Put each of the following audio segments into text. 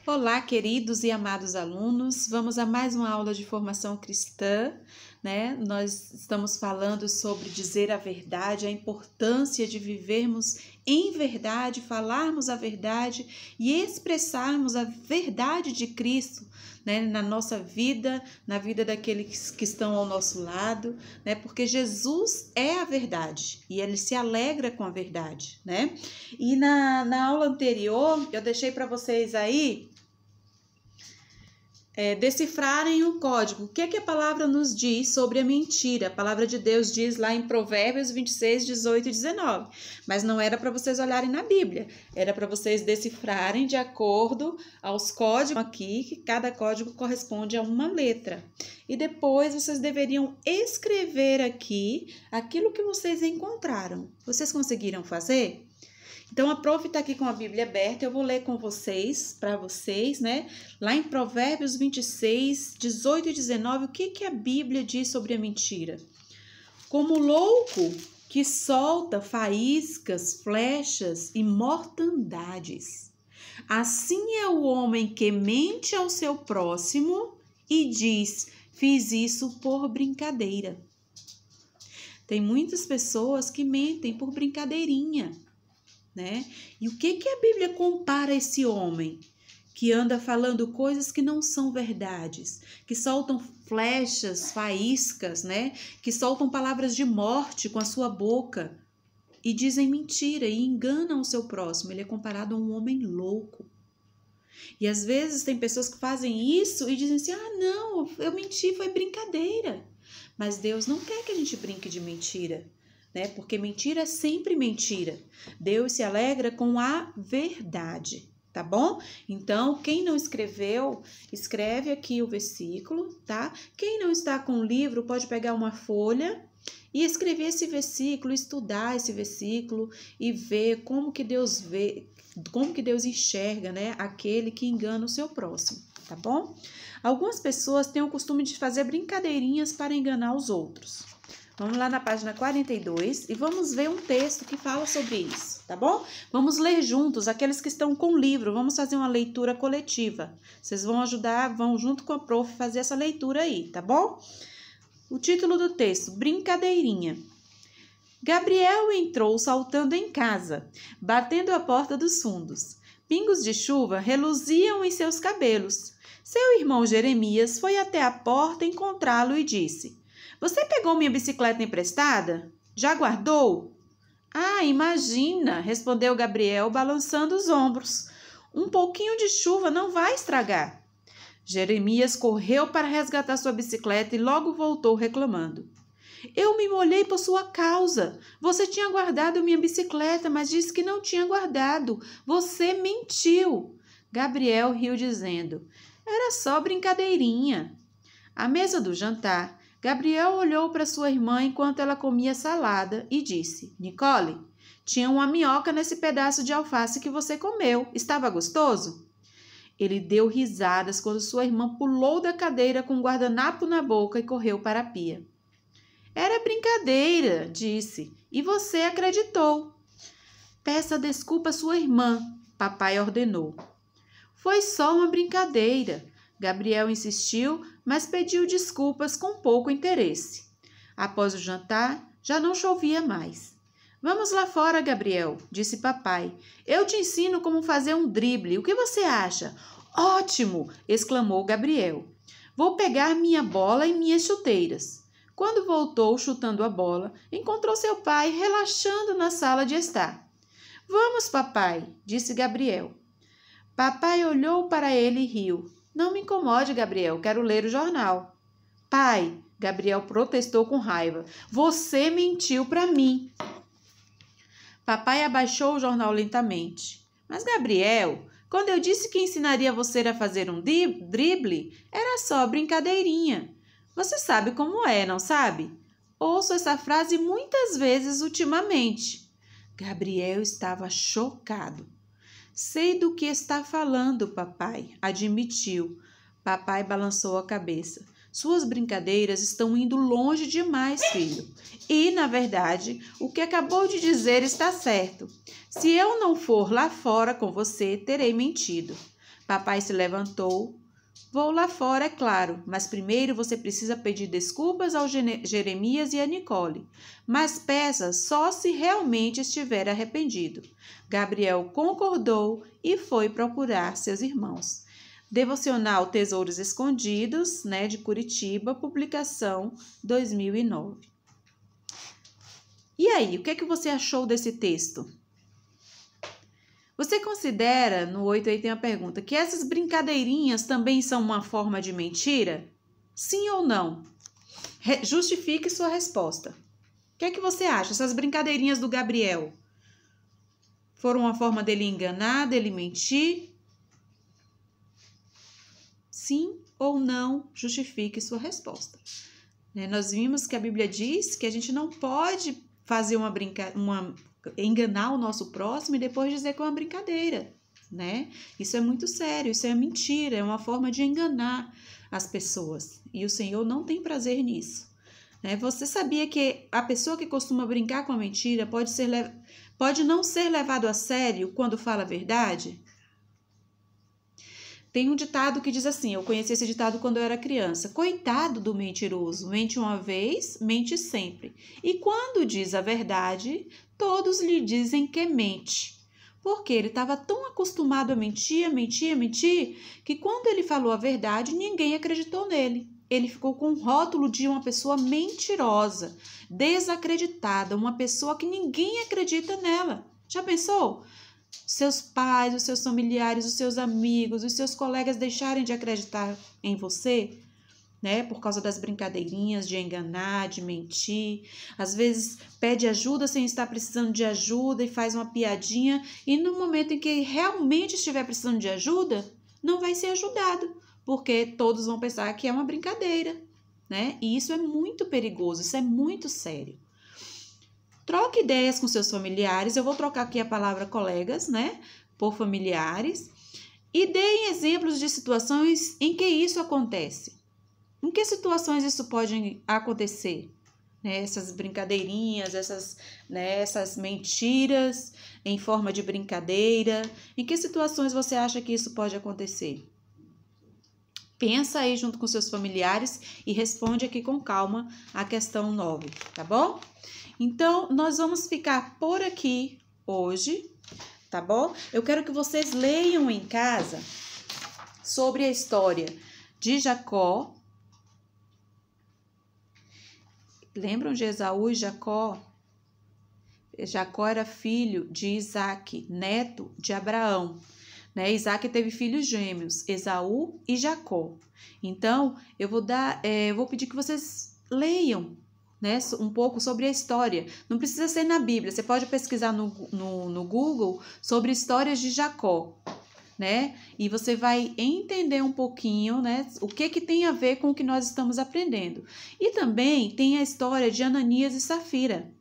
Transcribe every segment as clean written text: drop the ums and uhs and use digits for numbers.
Olá, queridos e amados alunos, vamos a mais uma aula de formação cristã, né? Nós estamos falando sobre dizer a verdade, a importância de vivermos em verdade, falarmos a verdade e expressarmos a verdade de Cristo, né? Na nossa vida, na vida daqueles que estão ao nosso lado, né? Porque Jesus é a verdade e Ele se alegra com a verdade, né? E na aula anterior, eu deixei para vocês aí decifrarem o código. O que é que a palavra nos diz sobre a mentira? A palavra de Deus diz lá em Provérbios 26, 18 e 19. Mas não era para vocês olharem na Bíblia. Era para vocês decifrarem de acordo aos códigos aqui, que cada código corresponde a uma letra. E depois vocês deveriam escrever aqui aquilo que vocês encontraram. Vocês conseguiram fazer? Então, a prof está aqui com a Bíblia aberta, eu vou ler com vocês, para vocês, né? Lá em Provérbios 26, 18 e 19, o que a Bíblia diz sobre a mentira? Como louco que solta faíscas, flechas e mortandades. Assim é o homem que mente ao seu próximo e diz, fiz isso por brincadeira. Tem muitas pessoas que mentem por brincadeirinha, né? E o que a Bíblia compara esse homem que anda falando coisas que não são verdades, que soltam flechas, faíscas, né? Que soltam palavras de morte com a sua boca e dizem mentira e enganam o seu próximo. Ele é comparado a um homem louco. E às vezes tem pessoas que fazem isso e dizem assim, não, eu menti, foi brincadeira. Mas Deus não quer que a gente brinque de mentira, né? Porque mentira é sempre mentira. Deus se alegra com a verdade, tá bom? Então, quem não escreveu, escreve aqui o versículo, tá? Quem não está com o livro, pode pegar uma folha e escrever esse versículo, estudar esse versículo e ver como que Deus vê, como que Deus enxerga, né? Aquele que engana o seu próximo, tá bom? Algumas pessoas têm o costume de fazer brincadeirinhas para enganar os outros. Vamos lá na página 42 e vamos ver um texto que fala sobre isso, tá bom? Vamos ler juntos, aqueles que estão com o livro, vamos fazer uma leitura coletiva. Vocês vão ajudar, vão junto com a prof fazer essa leitura aí, tá bom? O título do texto, Brincadeirinha. Gabriel entrou saltando em casa, batendo a porta dos fundos. Pingos de chuva reluziam em seus cabelos. Seu irmão Jeremias foi até a porta encontrá-lo e disse: Você pegou minha bicicleta emprestada? Já guardou? Imagina, respondeu Gabriel, balançando os ombros. Um pouquinho de chuva não vai estragar. Jeremias correu para resgatar sua bicicleta e logo voltou reclamando. Eu me molhei por sua causa. Você tinha guardado minha bicicleta, mas disse que não tinha guardado. Você mentiu. Gabriel riu dizendo, era só brincadeirinha. À mesa do jantar, Gabriel olhou para sua irmã enquanto ela comia salada e disse, Nicole, tinha uma minhoca nesse pedaço de alface que você comeu. Estava gostoso? Ele deu risadas quando sua irmã pulou da cadeira com um guardanapo na boca e correu para a pia. Era brincadeira, disse, e você acreditou. Peça desculpa à sua irmã, papai ordenou. Foi só uma brincadeira. Gabriel insistiu, mas pediu desculpas com pouco interesse. Após o jantar, já não chovia mais. Vamos lá fora, Gabriel, disse papai. Eu te ensino como fazer um drible. O que você acha? Ótimo! Exclamou Gabriel. Vou pegar minha bola e minhas chuteiras. Quando voltou chutando a bola, encontrou seu pai relaxando na sala de estar. Vamos, papai, disse Gabriel. Papai olhou para ele e riu. Não me incomode, Gabriel, quero ler o jornal. Pai, Gabriel protestou com raiva, você mentiu para mim. Papai abaixou o jornal lentamente. Mas, Gabriel, quando eu disse que ensinaria você a fazer um drible, era só brincadeirinha. Você sabe como é, não sabe? Ouço essa frase muitas vezes ultimamente. Gabriel estava chocado. Sei do que está falando, papai, admitiu. Papai balançou a cabeça. Suas brincadeiras estão indo longe demais, filho. E, na verdade, o que acabou de dizer está certo. Se eu não for lá fora com você, terei mentido. Papai se levantou. Vou lá fora, é claro, mas primeiro você precisa pedir desculpas ao Jeremias e a Nicole. Mas peça só se realmente estiver arrependido. Gabriel concordou e foi procurar seus irmãos. Devocional Tesouros Escondidos, de Curitiba, publicação 2009. E aí, o que é que você achou desse texto? Você considera, no 8 aí tem a pergunta, que essas brincadeirinhas também são uma forma de mentira? Sim ou não? Justifique sua resposta. O que é que você acha? Essas brincadeirinhas do Gabriel foram uma forma dele enganar, dele mentir? Sim ou não? Justifique sua resposta. Nós vimos que a Bíblia diz que a gente não pode fazer enganar o nosso próximo e depois dizer que é uma brincadeira, Isso é muito sério, isso é mentira, é uma forma de enganar as pessoas. E o Senhor não tem prazer nisso. Você sabia que a pessoa que costuma brincar com a mentira pode não ser levado a sério quando fala a verdade? Tem um ditado que diz assim, eu conheci esse ditado quando eu era criança: coitado do mentiroso, mente uma vez, mente sempre. E quando diz a verdade, todos lhe dizem que mente. Porque ele estava tão acostumado a mentir, que quando ele falou a verdade, ninguém acreditou nele. Ele ficou com o rótulo de uma pessoa mentirosa, desacreditada, uma pessoa que ninguém acredita nela. Já pensou? Seus pais, os seus familiares, os seus amigos, os seus colegas deixarem de acreditar em você, por causa das brincadeirinhas, de enganar, de mentir. Às vezes pede ajuda sem estar precisando de ajuda e faz uma piadinha, e no momento em que realmente estiver precisando de ajuda, não vai ser ajudado, porque todos vão pensar que é uma brincadeira, E isso é muito perigoso, isso é muito sério. Troque ideias com seus familiares. Eu vou trocar aqui a palavra colegas, por familiares. E deem exemplos de situações em que isso acontece. Em que situações isso pode acontecer? Essas brincadeirinhas, essas mentiras em forma de brincadeira. Em que situações você acha que isso pode acontecer? Pensa aí junto com seus familiares e responde aqui com calma a questão 9, tá bom? Então, nós vamos ficar por aqui hoje, tá bom? Eu quero que vocês leiam em casa sobre a história de Jacó. Lembram de Esaú e Jacó? Jacó era filho de Isaac, neto de Abraão. Isaac teve filhos gêmeos, Esaú e Jacó. Então, eu vou pedir que vocês leiam um pouco sobre a história. Não precisa ser na Bíblia, você pode pesquisar no Google sobre histórias de Jacó, E você vai entender um pouquinho, o que tem a ver com o que nós estamos aprendendo. E também tem a história de Ananias e Safira.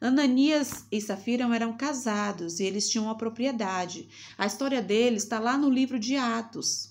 Ananias e Safira eram casados e eles tinham uma propriedade. A história deles está lá no livro de Atos.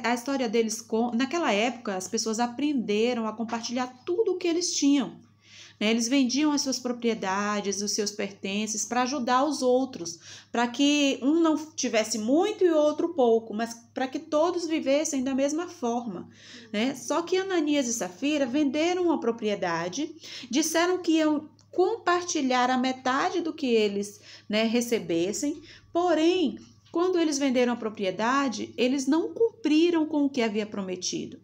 A história deles, naquela época, as pessoas aprenderam a compartilhar tudo o que eles tinham. Eles vendiam as suas propriedades, os seus pertences para ajudar os outros, para que um não tivesse muito e o outro pouco, mas para que todos vivessem da mesma forma. Só que Ananias e Safira venderam uma propriedade, disseram que iam compartilhar a metade do que eles recebessem, porém, quando eles venderam a propriedade, eles não cumpriram com o que havia prometido.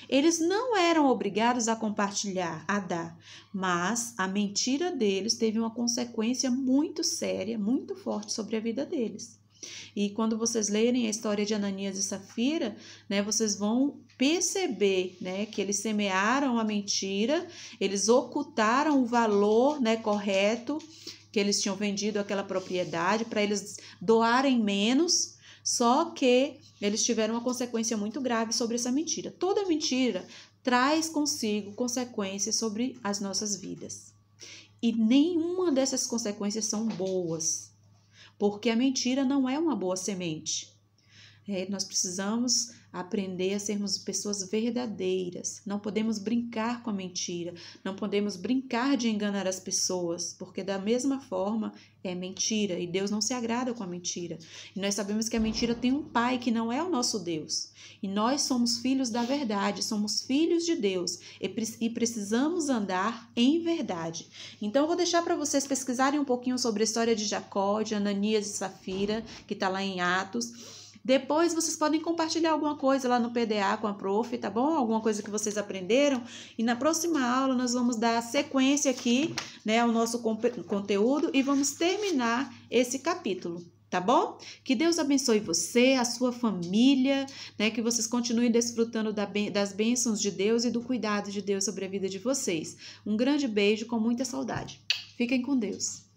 Eles não eram obrigados a compartilhar, a dar, mas a mentira deles teve uma consequência muito séria, muito forte sobre a vida deles. E quando vocês lerem a história de Ananias e Safira, vocês vão perceber, que eles semearam a mentira, eles ocultaram o valor, correto que eles tinham vendido aquela propriedade para eles doarem menos, só que eles tiveram uma consequência muito grave sobre essa mentira. Toda mentira traz consigo consequências sobre as nossas vidas. E nenhuma dessas consequências são boas, porque a mentira não é uma boa semente. Nós precisamos aprender a sermos pessoas verdadeiras. Não podemos brincar com a mentira, não podemos brincar de enganar as pessoas, porque da mesma forma é mentira e Deus não se agrada com a mentira. E nós sabemos que a mentira tem um pai que não é o nosso Deus. E nós somos filhos da verdade, somos filhos de Deus e precisamos andar em verdade. Então eu vou deixar para vocês pesquisarem um pouquinho sobre a história de Jacó, de Ananias e Safira, que está lá em Atos. Depois vocês podem compartilhar alguma coisa lá no PDA com a prof, tá bom? Alguma coisa que vocês aprenderam. E na próxima aula nós vamos dar sequência aqui, né, ao nosso conteúdo e vamos terminar esse capítulo, tá bom? Que Deus abençoe você, a sua família, né, que vocês continuem desfrutando das bênçãos de Deus e do cuidado de Deus sobre a vida de vocês. Um grande beijo com muita saudade. Fiquem com Deus.